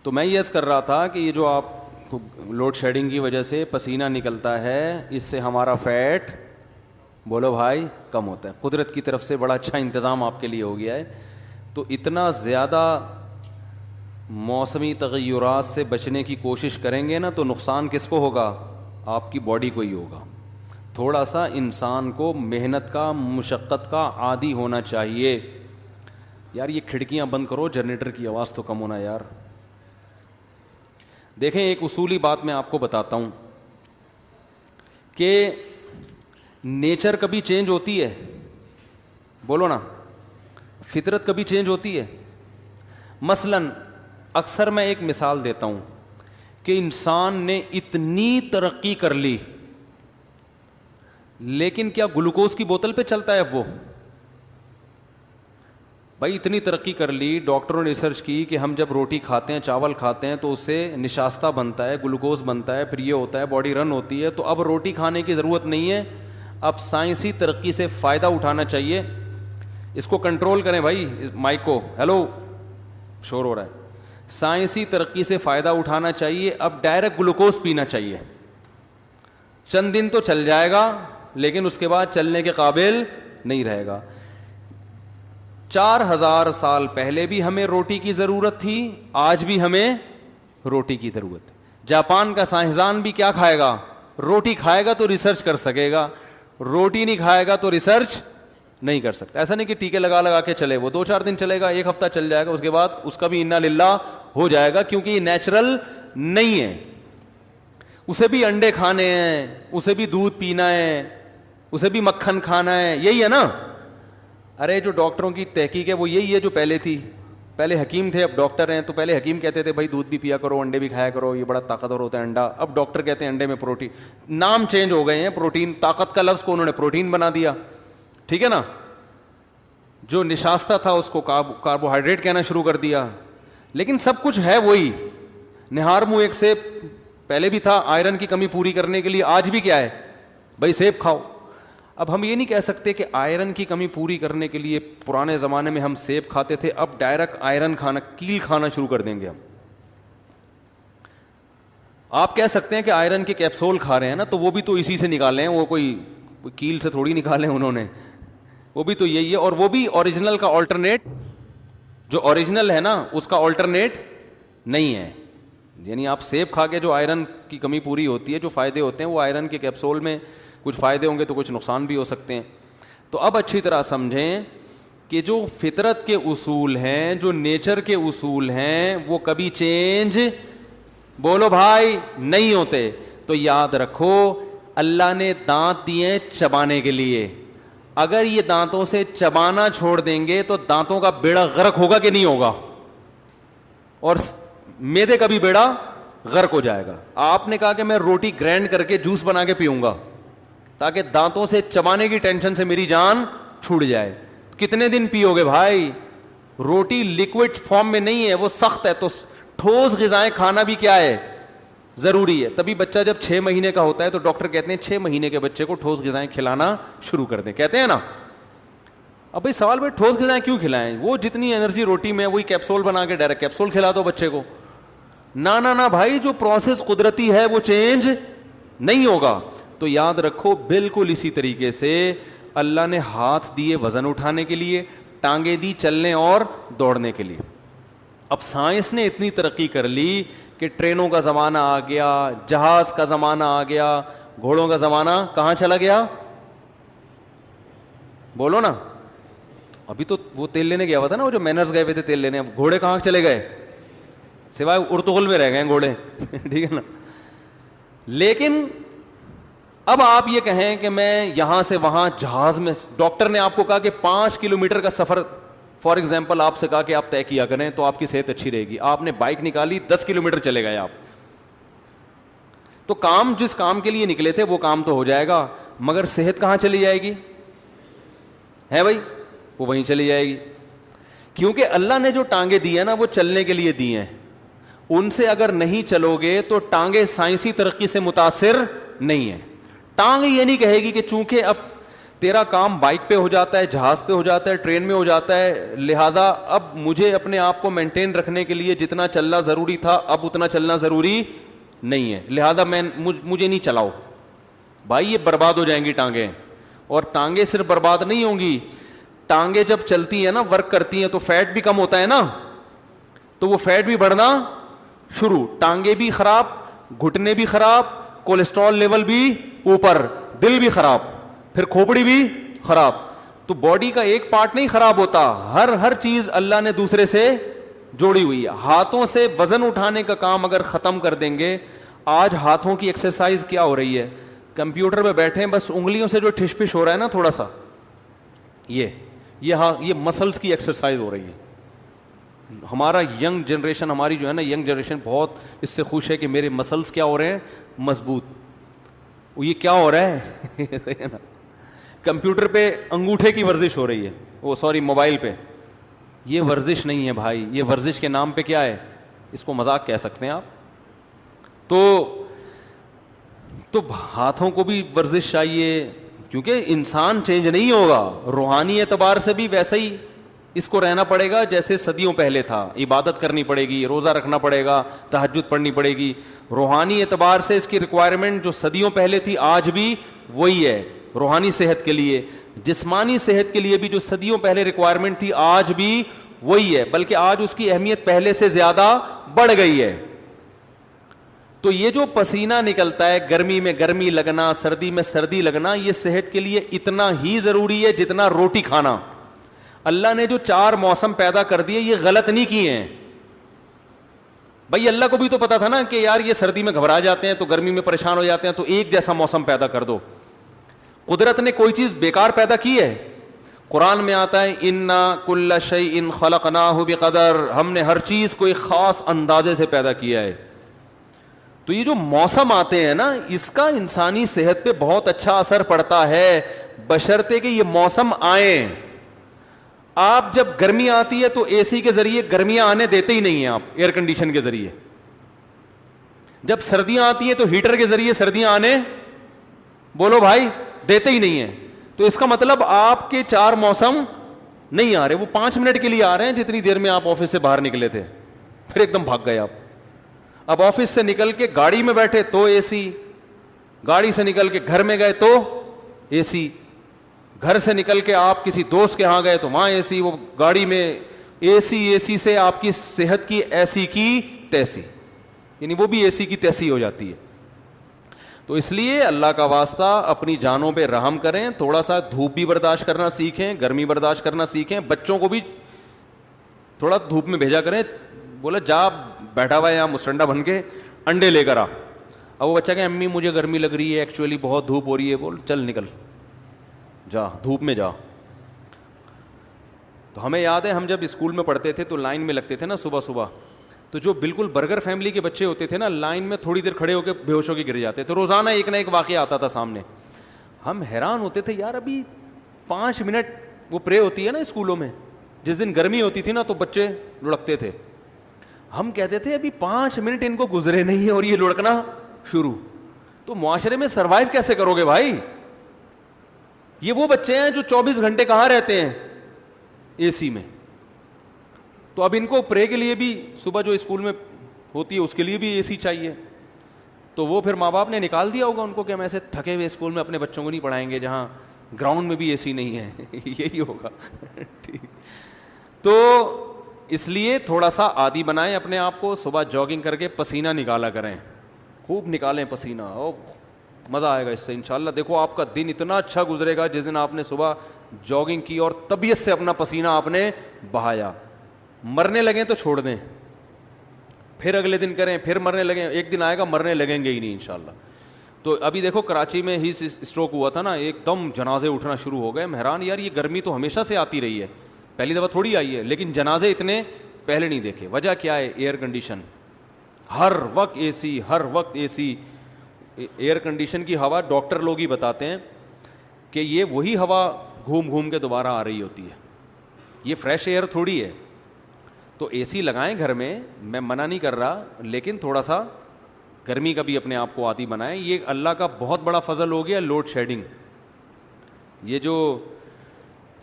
تو میں یہ عرض کر رہا تھا کہ یہ جو آپ کو لوڈ شیڈنگ کی وجہ سے پسینہ نکلتا ہے, اس سے ہمارا فیٹ بولو بھائی کم ہوتا ہے. قدرت کی طرف سے بڑا اچھا انتظام آپ کے لیے ہو گیا ہے. تو اتنا زیادہ موسمی تغیرات سے بچنے کی کوشش کریں گے نا تو نقصان کس کو ہوگا؟ آپ کی باڈی کو ہی ہوگا. تھوڑا سا انسان کو محنت کا, مشقت کا عادی ہونا چاہیے. یار یہ کھڑکیاں بند کرو, جنریٹر کی آواز تو کم ہونا یار. دیکھیں ایک اصولی بات میں آپ کو بتاتا ہوں کہ نیچر کبھی چینج ہوتی ہے, بولو نا, فطرت کبھی چینج ہوتی ہے. مثلاً اکثر میں ایک مثال دیتا ہوں کہ انسان نے اتنی ترقی کر لی, لیکن کیا گلوکوز کی بوتل پہ چلتا ہے اب وہ؟ بھائی اتنی ترقی کر لی, ڈاکٹروں نے ریسرچ کی کہ ہم جب روٹی کھاتے ہیں, چاول کھاتے ہیں تو اس سے نشاستہ بنتا ہے, گلوکوز بنتا ہے, پھر یہ ہوتا ہے, باڈی رن ہوتی ہے. تو اب روٹی کھانے کی ضرورت نہیں ہے, اب سائنسی ترقی سے فائدہ اٹھانا چاہیے. اس کو کنٹرول کریں بھائی مائک کو, ہیلو شور ہو رہا ہے. سائنسی ترقی سے فائدہ اٹھانا چاہیے. اب ڈائریکٹ گلوکوز پینا چاہیے. چند دن تو چل جائے گا لیکن اس کے بعد چلنے کے قابل نہیں رہے گا. 4000 سال پہلے بھی ہمیں روٹی کی ضرورت تھی, آج بھی ہمیں روٹی کی ضرورت ہے. جاپان کا سائنسدان بھی کیا کھائے گا؟ روٹی کھائے گا تو ریسرچ کر سکے گا, روٹی نہیں کھائے گا تو ریسرچ نہیں کر سکتا. ایسا نہیں کہ ٹیکے لگا لگا کے چلے, وہ 2-4 دن چلے گا, ایک ہفتہ چل جائے گا, اس کے بعد اس کا بھی انا للہ ہو جائے گا, کیونکہ یہ نیچرل نہیں ہے. اسے بھی انڈے کھانے ہیں, اسے بھی دودھ پینا ہے, اسے بھی مکھن کھانا ہے, یہی ہے نا. ارے جو ڈاکٹروں کی تحقیق ہے وہ یہی ہے جو پہلے تھی. پہلے حکیم تھے, اب ڈاکٹر ہیں. تو پہلے حکیم کہتے تھے بھائی دودھ بھی پیا کرو, انڈے بھی کھایا کرو, یہ بڑا طاقتور ہوتا ہے انڈا. اب ڈاکٹر کہتے ہیں انڈے میں پروٹین. نام چینج ہو گئے ہیں, پروٹین, طاقت کا لفظ کو انہوں نے پروٹین بنا دیا, ٹھیک ہے نا. جو نشاستہ تھا اس کو کاربوہائیڈریٹ کہنا شروع کر دیا, لیکن سب کچھ ہے وہی. نہار منہ ایک سیب پہلے بھی تھا آئرن کی کمی پوری کرنے کے لیے, آج بھی کیا ہے بھائی سیب کھاؤ. اب ہم یہ نہیں کہہ سکتے کہ آئرن کی کمی پوری کرنے کے لیے پرانے زمانے میں ہم سیب کھاتے تھے, اب ڈائریکٹ آئرن کھانا, کیل کھانا شروع کر دیں گے ہم. آپ کہہ سکتے ہیں کہ آئرن کے کیپسول کھا رہے ہیں نا, تو وہ بھی تو اسی سے نکالے ہیں, وہ کوئی کیل سے تھوڑی نکالے ہیں انہوں نے, وہ بھی تو یہی ہے. اور وہ بھی اوریجنل کا آلٹرنیٹ, جو اوریجنل ہے نا اس کا آلٹرنیٹ نہیں ہے. یعنی آپ سیب کھا کے جو آئرن کی کمی پوری ہوتی ہے, جو فائدے ہوتے ہیں وہ آئرن کے کیپسول میں کچھ فائدے ہوں گے تو کچھ نقصان بھی ہو سکتے ہیں. تو اب اچھی طرح سمجھیں کہ جو فطرت کے اصول ہیں, جو نیچر کے اصول ہیں, وہ کبھی چینج بولو بھائی نہیں ہوتے. تو یاد رکھو اللہ نے دانت دیے چبانے کے لیے, اگر یہ دانتوں سے چبانا چھوڑ دیں گے تو دانتوں کا بیڑا غرق ہوگا کہ نہیں ہوگا, اور میدے کا بھی بیڑا غرق ہو جائے گا. آپ نے کہا کہ میں روٹی گرائنڈ کر کے جوس بنا کے پیوں گا تاکہ دانتوں سے چبانے کی ٹینشن سے میری جان چھوٹ جائے. کتنے دن پیو گے بھائی؟ روٹی لیکوڈ فارم میں نہیں ہے, وہ سخت ہے. تو ٹھوس غذائیں کھانا بھی کیا ہے ضروری ہے. تبھی بچہ جب 6 مہینے کا ہوتا ہے تو ڈاکٹر کہتے ہیں 6 مہینے کے بچے کو ٹھوس غذائیں کھلانا شروع کر دیں, کہتے ہیں نا. اب بھائی سوال بھائی ٹھوس غذائیں کیوں کھلائیں؟ وہ جتنی انرجی روٹی میں, وہی کیپسول بنا کے ڈائریکٹ کیپسول کھلا دو بچے کو. نہ بھائی, جو پروسیس قدرتی ہے وہ چینج نہیں ہوگا. تو یاد رکھو بالکل اسی طریقے سے اللہ نے ہاتھ دیے وزن اٹھانے کے لیے, ٹانگیں دی چلنے اور دوڑنے کے لیے. اب سائنس نے اتنی ترقی کر لی کہ ٹرینوں کا زمانہ آ گیا, جہاز کا زمانہ آ گیا, گھوڑوں کا زمانہ کہاں چلا گیا بولو نا. ابھی تو وہ تیل لینے گیا ہوا تھا نا, وہ جو مینرز گئے ہوئے تھے تیل لینے, اب گھوڑے کہاں چلے گئے, سوائے ارطغرل میں رہ گئے گھوڑے, ٹھیک ہے نا. لیکن اب آپ یہ کہیں کہ میں یہاں سے وہاں جہاز میں, ڈاکٹر نے آپ کو کہا کہ 5 کلومیٹر کا سفر فار ایگزامپل آپ سے کہا کہ آپ طے کیا کریں تو آپ کی صحت اچھی رہے گی. آپ نے بائک نکالی, 10 کلومیٹر چلے گئے آپ, تو کام جس کام کے لیے نکلے تھے وہ کام تو ہو جائے گا, مگر صحت کہاں چلی جائے گی ہے بھائی؟ وہ وہیں چلی جائے گی. کیونکہ اللہ نے جو ٹانگیں دی ہیں نا وہ چلنے کے لیے دی ہیں, ان سے اگر نہیں چلو گے تو ٹانگیں سائنسی ترقی سے متاثر نہیں ہیں. ٹانگ یہ نہیں کہے گی کہ چونکہ اب تیرا کام بائک پہ ہو جاتا ہے, جہاز پہ ہو جاتا ہے, ٹرین میں ہو جاتا ہے, لہذا اب مجھے اپنے آپ کو مینٹین رکھنے کے لیے جتنا چلنا ضروری تھا اب اتنا چلنا ضروری نہیں ہے, لہذا مجھے نہیں چلاؤ. بھائی یہ برباد ہو جائیں گی ٹانگیں, اور ٹانگیں صرف برباد نہیں ہوں گی, ٹانگیں جب چلتی ہیں نا, ورک کرتی ہیں, تو فیٹ بھی کم ہوتا ہے نا, تو وہ فیٹ بھی بڑھنا شروع, ٹانگیں بھی خراب, گھٹنے بھی خراب, کولیسٹرول لیول بھی اوپر, دل بھی خراب, پھر کھوپڑی بھی خراب. تو باڈی کا ایک پارٹ نہیں خراب ہوتا, ہر چیز اللہ نے دوسرے سے جوڑی ہوئی ہے. ہاتھوں سے وزن اٹھانے کا کام اگر ختم کر دیں گے, آج ہاتھوں کی ایکسرسائز کیا ہو رہی ہے, کمپیوٹر پہ بیٹھے ہیں بس انگلیوں سے جو ٹھش پش ہو رہا ہے نا تھوڑا سا, یہ مسلس کی ایکسرسائز ہو رہی ہے. ہمارا ینگ جنریشن, ہماری جو ہے نا ینگ جنریشن بہت اس سے خوش ہے کہ میرے مسلس کیا ہو رہے ہیں, مضبوط. یہ کیا ہو رہا ہے کمپیوٹر پہ انگوٹھے کی ورزش ہو رہی ہے, وہ سوری موبائل پہ. یہ ورزش نہیں ہے بھائی, یہ ورزش کے نام پہ کیا ہے, اس کو مذاق کہہ سکتے ہیں آپ. تو ہاتھوں کو بھی ورزش چاہیے, کیونکہ انسان چینج نہیں ہوگا, روحانی اعتبار سے بھی ویسا ہی اس کو رہنا پڑے گا جیسے صدیوں پہلے تھا. عبادت کرنی پڑے گی, روزہ رکھنا پڑے گا, تہجد پڑھنی پڑے گی. روحانی اعتبار سے اس کی ریکوائرمنٹ جو صدیوں پہلے تھی آج بھی وہی ہے روحانی صحت کے لیے. جسمانی صحت کے لیے بھی جو صدیوں پہلے ریکوائرمنٹ تھی آج بھی وہی ہے, بلکہ آج اس کی اہمیت پہلے سے زیادہ بڑھ گئی ہے. تو یہ جو پسینہ نکلتا ہے, گرمی میں گرمی لگنا, سردی میں سردی لگنا, یہ صحت کے لیے اتنا ہی ضروری ہے جتنا روٹی کھانا. اللہ نے جو 4 موسم پیدا کر دیے یہ غلط نہیں کیے ہیں بھائی. اللہ کو بھی تو پتا تھا نا کہ یار یہ سردی میں گھبرا جاتے ہیں تو گرمی میں پریشان ہو جاتے ہیں, تو ایک جیسا موسم پیدا کر دو. قدرت نے کوئی چیز بیکار پیدا کی ہے؟ قرآن میں آتا ہے انا کل شیء خلقناہ بقدر, ہم نے ہر چیز کو ایک خاص اندازے سے پیدا کیا ہے. تو یہ جو موسم آتے ہیں نا, اس کا انسانی صحت پہ بہت اچھا اثر پڑتا ہے, بشرطے کہ یہ موسم آئیں. آپ جب گرمی آتی ہے تو اے سی کے ذریعے گرمیاں آنے دیتے ہی نہیں ہیں آپ, ایئر کنڈیشن کے ذریعے. جب سردیاں آتی ہیں تو ہیٹر کے ذریعے سردیاں آنے بولو بھائی دیتے ہی نہیں ہیں. تو اس کا مطلب آپ کے 4 موسم نہیں آ رہے, وہ 5 منٹ کے لیے آ رہے ہیں جتنی دیر میں آپ آفس سے باہر نکلے تھے, پھر ایک دم بھاگ گئے آپ. اب آفس سے نکل کے گاڑی میں بیٹھے تو اے سی, گاڑی سے نکل کے گھر میں گئے تو اے سی, گھر سے نکل کے آپ کسی دوست کے ہاں گئے تو وہاں اے سی, وہ گاڑی میں اے سی سے آپ کی صحت کی ایسی کی تیسی, یعنی وہ بھی اے سی کی تیسی ہو جاتی ہے. تو اس لیے اللہ کا واسطہ اپنی جانوں پہ رحم کریں, تھوڑا سا دھوپ بھی برداشت کرنا سیکھیں, گرمی برداشت کرنا سیکھیں. بچوں کو بھی تھوڑا دھوپ میں بھیجا کریں, بولا جا بیٹھا ہوا ہے یہاں مسٹنڈا بن کے, انڈے لے کر آ. اب وہ بچہ کہ امی مجھے گرمی لگ رہی ہے, ایکچولی بہت دھوپ ہو رہی ہے. بول چل نکل جا دھوپ میں جا. تو ہمیں یاد ہے ہم جب اسکول میں پڑھتے تھے تو لائن میں لگتے تھے نا صبح صبح, تو جو بالکل برگر فیملی کے بچے ہوتے تھے نا, لائن میں تھوڑی دیر کھڑے ہو کے بے ہوش ہو کے گر جاتے تھے. روزانہ ایک نہ ایک واقعہ آتا تھا سامنے. ہم حیران ہوتے تھے یار ابھی 5 منٹ وہ پرے ہوتی ہے نا اسکولوں میں, جس دن گرمی ہوتی تھی نا تو بچے لڑکتے تھے. ہم کہتے تھے ابھی 5 منٹ ان کو گزرے نہیں ہیں اور یہ لڑکنا شروع. تو معاشرے میں سروائیو کیسے کرو گے بھائی؟ یہ وہ بچے ہیں جو 24 گھنٹے کہاں رہتے ہیں, اے سی میں. تو اب ان کو پرے کے لیے بھی صبح جو اسکول میں ہوتی ہے اس کے لیے بھی اے سی چاہیے. تو وہ پھر ماں باپ نے نکال دیا ہوگا ان کو کہ ہم ایسے تھکے ہوئے اسکول میں اپنے بچوں کو نہیں پڑھائیں گے جہاں گراؤنڈ میں بھی اے سی نہیں ہے. یہی ہوگا. ٹھیک. تو اس لیے تھوڑا سا عادی بنائیں اپنے آپ کو, صبح جاگنگ کر کے پسینہ نکالا کریں, خوب نکالیں پسینہ, اور مزہ آئے گا اس سے انشاءاللہ. دیکھو آپ کا دن اتنا اچھا گزرے گا جس دن آپ نے صبح جاگنگ کی اور طبیعت سے اپنا پسینہ آپ نے بہایا. مرنے لگیں تو چھوڑ دیں, پھر اگلے دن کریں, پھر مرنے لگیں, ایک دن آئے گا مرنے لگیں گے ہی نہیں انشاءاللہ. تو ابھی دیکھو کراچی میں ہی اسٹروک ہوا تھا نا, ایک دم جنازے اٹھنا شروع ہو گئے. حیران یار, یہ گرمی تو ہمیشہ سے آتی رہی ہے, پہلی دفعہ تھوڑی آئی ہے, لیکن جنازے اتنے پہلے نہیں دیکھے. وجہ کیا ہے؟ ایئر کنڈیشن, ہر وقت اے سی, ہر وقت اے سی. ایئر کنڈیشن کی ہوا ڈاکٹر لوگ ہی بتاتے ہیں کہ یہ وہی ہوا گھوم گھوم کے دوبارہ آ رہی ہوتی ہے, یہ فریش ایئر تھوڑی ہے. تو اے سی لگائیں گھر میں, میں منع نہیں کر رہا, لیکن تھوڑا سا گرمی کا بھی اپنے آپ کو عادی بنائیں. یہ اللہ کا بہت بڑا فضل ہو گیا لوڈ شیڈنگ. یہ جو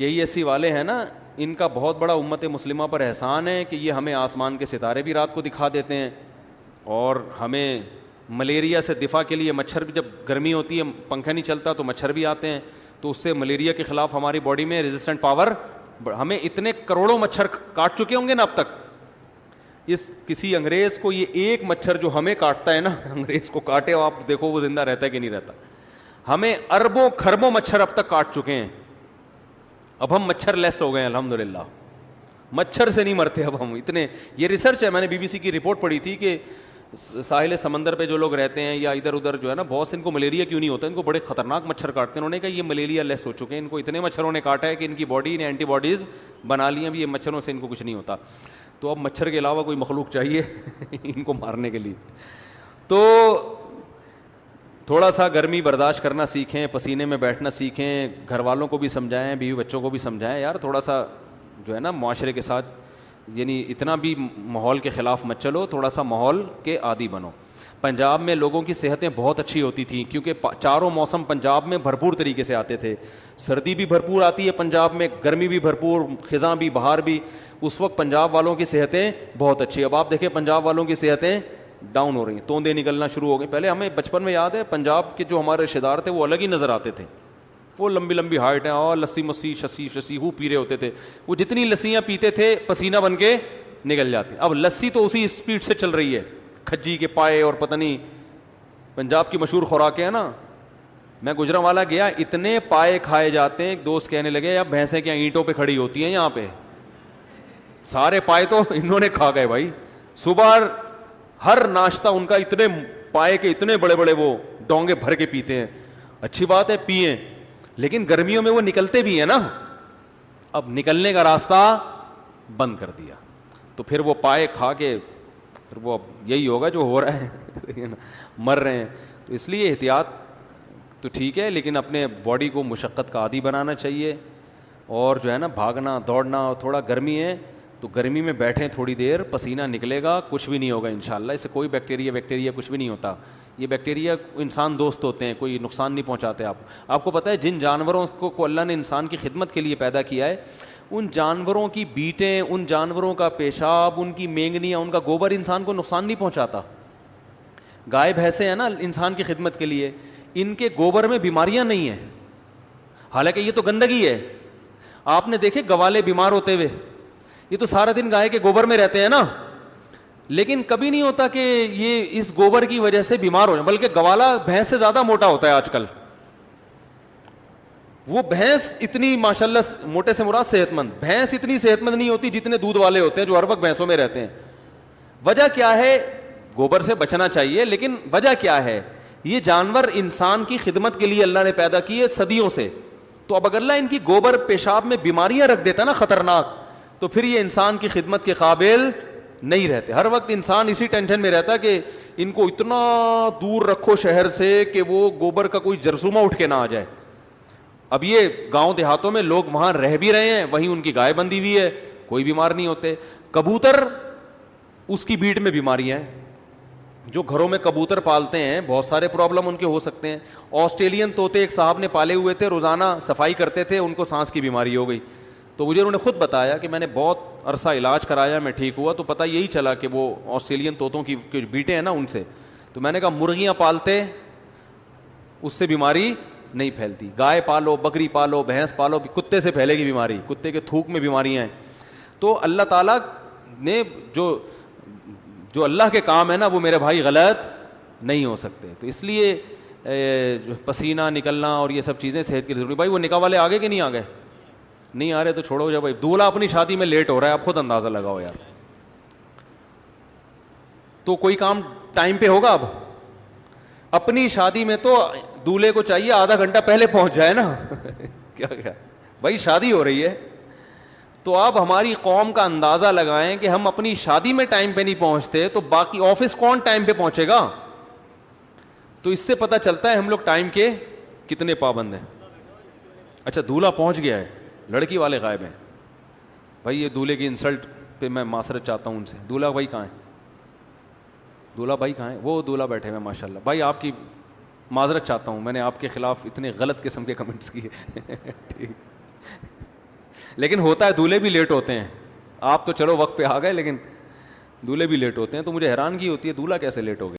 KESC والے ہیں نا, ان کا بہت بڑا امت مسلمہ پر احسان ہے کہ یہ ہمیں آسمان کے ستارے بھی رات کو دکھا دیتے ہیں, اور ہمیں ملیریا سے دفاع کے لیے مچھر بھی, جب گرمی ہوتی ہے پنکھا نہیں چلتا تو مچھر بھی آتے ہیں, تو اس سے ملیریا کے خلاف ہماری باڈی میں ریزسٹنٹ پاور, ہمیں اتنے کروڑوں مچھر کاٹ چکے ہوں گے نا اب تک. اس کسی انگریز کو یہ ایک مچھر جو ہمیں کاٹتا ہے نا, انگریز کو کاٹے اور آپ دیکھو وہ زندہ رہتا ہے کہ نہیں رہتا. ہمیں اربوں کھربوں مچھر اب تک کاٹ چکے ہیں. اب ہم مچھر لیس ہو گئے ہیں الحمدللہ, مچھر سے نہیں مرتے اب ہم اتنے. یہ ریسرچ ہے, میں نے BBC کی رپورٹ پڑھی تھی کہ ساحل سمندر پہ جو لوگ رہتے ہیں یا ادھر ادھر جو ہے نا, بہت سے ان کو ملیریا کیوں نہیں ہوتا, ان کو بڑے خطرناک مچھر کاٹتے ہیں. انہوں نے کہا یہ ملیریا لیس ہو چکے ہیں, ان کو اتنے مچھروں نے کاٹا ہے کہ ان کی باڈی نے اینٹی باڈیز بنا لی ہیں, اب یہ مچھروں سے ان کو کچھ نہیں ہوتا. تو اب مچھر کے علاوہ کوئی مخلوق چاہیے ان کو مارنے کے لیے. تو تھوڑا سا گرمی برداشت کرنا سیکھیں, پسینے میں بیٹھنا سیکھیں, گھر والوں کو بھی سمجھائیں, بیوی بچوں کو بھی سمجھائیں, یار تھوڑا سا جو ہے نا معاشرے کے ساتھ, یعنی اتنا بھی ماحول کے خلاف مت چلو, تھوڑا سا ماحول کے عادی بنو. پنجاب میں لوگوں کی صحتیں بہت اچھی ہوتی تھیں کیونکہ چاروں موسم پنجاب میں بھرپور طریقے سے آتے تھے. سردی بھی بھرپور آتی ہے پنجاب میں, گرمی بھی بھرپور, خزاں بھی, بہار بھی. اس وقت پنجاب والوں کی صحتیں بہت اچھی. اب آپ دیکھیں پنجاب والوں کی صحتیں ڈاؤن ہو رہی ہیں, توندے نکلنا شروع ہو گئی. پہلے ہمیں بچپن میں یاد ہے پنجاب کے جو ہمارے رشتے دار تھے وہ الگ ہی نظر آتے تھے, وہ لمبی لمبی ہائٹ ہیں اور لسی مسی شسی وہ پی رہے ہوتے تھے. وہ جتنی لسیاں پیتے تھے پسینہ بن کے نکل جاتے. اب لسی تو اسی اسپیڈ سے چل رہی ہے, کھجی کے پائے اور پتہ نہیں پنجاب کی مشہور خوراکیں ہیں نا. میں گجرانوالہ گیا, اتنے پائے کھائے جاتے ہیں, ایک دوست کہنے لگے یا بھینسیں کیا اینٹوں پہ کھڑی ہوتی ہیں یہاں پہ, سارے پائے تو انہوں نے کھا گئے بھائی. صبح ہر ناشتہ ان کا اتنے پائے کے اتنے بڑے بڑے وہ ڈونگے بھر کے پیتے ہیں. اچھی بات ہے پئیں, لیکن گرمیوں میں وہ نکلتے بھی ہیں نا. اب نکلنے کا راستہ بند کر دیا تو پھر وہ پائے کھا کے پھر وہ یہی ہوگا جو ہو رہا ہے, مر رہے ہیں. تو اس لیے احتیاط تو ٹھیک ہے, لیکن اپنے باڈی کو مشقت کا عادی بنانا چاہیے. اور جو ہے نا بھاگنا دوڑنا, تھوڑا گرمی ہے تو گرمی میں بیٹھیں تھوڑی دیر, پسینہ نکلے گا, کچھ بھی نہیں ہوگا انشاءاللہ. اس سے کوئی بیکٹیریا کچھ بھی نہیں ہوتا. یہ بیکٹیریا انسان دوست ہوتے ہیں, کوئی نقصان نہیں پہنچاتے. آپ کو پتہ ہے جن جانوروں کو اللہ نے انسان کی خدمت کے لیے پیدا کیا ہے, ان جانوروں کی بیٹیں, ان جانوروں کا پیشاب, ان کی مینگنیاں, ان کا گوبر انسان کو نقصان نہیں پہنچاتا. گائے بھینسیں ہیں نا انسان کی خدمت کے لیے, ان کے گوبر میں بیماریاں نہیں ہیں, حالانکہ یہ تو گندگی ہے. آپ نے دیکھے گوالے بیمار ہوتے ہوئے, یہ تو سارا دن گائے کے گوبر میں رہتے ہیں نا, لیکن کبھی نہیں ہوتا کہ یہ اس گوبر کی وجہ سے بیمار ہو جائیں. بلکہ گوالا بھینس سے زیادہ موٹا ہوتا ہے آج کل. وہ بھینس اتنی ماشاءاللہ, موٹے سے مراد صحت مند, بھینس اتنی صحت مند نہیں ہوتی جتنے دودھ والے ہوتے ہیں جو ہر وقت بھینسوں میں رہتے ہیں. وجہ کیا ہے؟ گوبر سے بچنا چاہیے, لیکن وجہ کیا ہے؟ یہ جانور انسان کی خدمت کے لیے اللہ نے پیدا کیے صدیوں سے. تو اب اگر اللہ ان کی گوبر پیشاب میں بیماریاں رکھ دیتا نا خطرناک, تو پھر یہ انسان کی خدمت کے قابل نہیں رہتے. ہر وقت انسان اسی ٹینشن میں رہتا کہ ان کو اتنا دور رکھو شہر سے کہ وہ گوبر کا کوئی جرثومہ اٹھ کے نہ آ جائے. اب یہ گاؤں دیہاتوں میں لوگ وہاں رہ بھی رہے ہیں, وہیں ان کی گائے بندی بھی ہے, کوئی بیمار نہیں ہوتے. کبوتر, اس کی بیٹ میں بیماریاں ہیں. جو گھروں میں کبوتر پالتے ہیں بہت سارے پرابلم ان کے ہو سکتے ہیں. آسٹریلین طوطے ایک صاحب نے پالے ہوئے تھے, روزانہ صفائی کرتے تھے, ان کو سانس کی بیماری ہو گئی. تو مجھے انہوں نے خود بتایا کہ میں نے بہت عرصہ علاج کرایا, میں ٹھیک ہوا, تو پتہ یہی چلا کہ وہ آسٹریلین طوطوں کی بیٹے ہیں نا ان سے. تو میں نے کہا مرغیاں پالتے, اس سے بیماری نہیں پھیلتی. گائے پالو, بکری پالو, بھینس پالو, کتے سے پھیلے گی بیماری, کتے کے تھوک میں بیماریاں ہیں. تو اللہ تعالیٰ نے جو اللہ کے کام ہے نا وہ میرے بھائی غلط نہیں ہو سکتے. تو اس لیے پسینہ نکلنا اور یہ سب چیزیں صحت کے لیے ضروری. بھائی وہ نکاح والے آگے کہ نہیں آ گئے؟ نہیں آ رہے تو چھوڑو جا بھائی. دولہا اپنی شادی میں لیٹ ہو رہا ہے, آپ خود اندازہ لگاؤ یار. تو کوئی کام ٹائم پہ ہوگا؟ اب اپنی شادی میں تو دولہے کو چاہیے آدھا گھنٹہ پہلے پہنچ جائے نا. کیا بھائی شادی ہو رہی ہے. تو آپ ہماری قوم کا اندازہ لگائیں کہ ہم اپنی شادی میں ٹائم پہ نہیں پہنچتے تو باقی آفس کون ٹائم پہ پہنچے گا؟ تو اس سے پتہ چلتا ہے ہم لوگ ٹائم کے کتنے پابند ہیں. اچھا دولہا پہنچ گیا ہے, لڑکی والے غائب ہیں. بھائی یہ دولہے کی انسلٹ پہ میں معذرت چاہتا ہوں ان سے. دولہا بھائی کہاں ہے؟ دولہا بھائی کہاں ہے؟ وہ دولہا بیٹھے ہوئے ماشاء اللہ. بھائی آپ کی معذرت چاہتا ہوں، میں نے آپ کے خلاف اتنے غلط قسم کے کمنٹس کیے. ٹھیک، لیکن ہوتا ہے دولہے بھی لیٹ ہوتے ہیں. آپ تو چلو وقت پہ آ گئے، لیکن دولہے بھی لیٹ ہوتے ہیں. تو مجھے حیرانگی ہوتی ہے دولہا کیسے لیٹ ہو گیا.